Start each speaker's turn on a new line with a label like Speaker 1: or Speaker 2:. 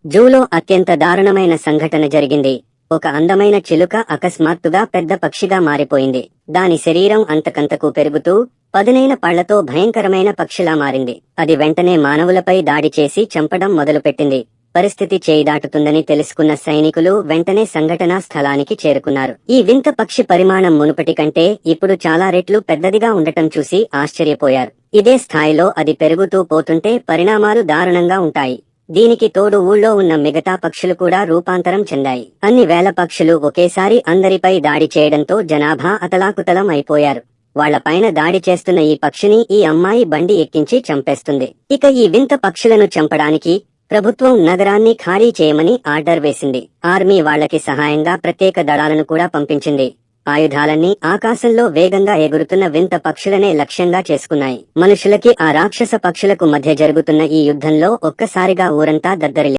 Speaker 1: జూలో అత్యంత దారుణమైన సంఘటన జరిగింది. ఒక అందమైన చిలుక అకస్మాత్తుగా పెద్ద పక్షిగా మారిపోయింది. దాని శరీరం అంతకంతకు పెరుగుతూ పదునైన పళ్లతో భయంకరమైన పక్షిలా మారింది. అది వెంటనే మానవులపై దాడి చేసి చంపడం మొదలుపెట్టింది. పరిస్థితి చేయి దాటుతుందని తెలుసుకున్న సైనికులు వెంటనే సంఘటనా స్థలానికి చేరుకున్నారు. ఈ వింత పక్షి పరిమాణం మునుపటి కంటే ఇప్పుడు చాలా రెట్లు పెద్దదిగా ఉండటం చూసి ఆశ్చర్యపోయారు. ఇదే స్థాయిలో అది పెరుగుతూ పోతుంటే పరిణామాలు దారుణంగా ఉంటాయి. దీనికి తోడు ఊళ్ళో ఉన్న మిగతా పక్షులు కూడా రూపాంతరం చెందాయి. అన్ని వేల పక్షులు ఒకేసారి అందరిపై దాడి చేయడంతో జనాభా అతలాకుతలం అయిపోయారు. వాళ్లపైన దాడి చేస్తున్న ఈ పక్షిని ఈ అమ్మాయి బండి ఎక్కించి చంపేస్తుంది. ఇక ఈ వింత పక్షులను చంపడానికి ప్రభుత్వం నగరాన్ని ఖాళీ చేయమని ఆర్డర్ వేసింది. ఆర్మీ వాళ్లకి సహాయంగా ప్రత్యేక దళాలను కూడా పంపించింది. ఆయుధాలన్నీ ఆకాశంలో వేగంగా ఎగురుతున్న వింత పక్షులనే లక్ష్యంగా చేసుకున్నాయి. మనుషులకి ఆ రాక్షస పక్షులకు మధ్య జరుగుతున్న ఈ యుద్ధంలో ఒక్కసారిగా ఊరంతా దద్దరిల్లింది.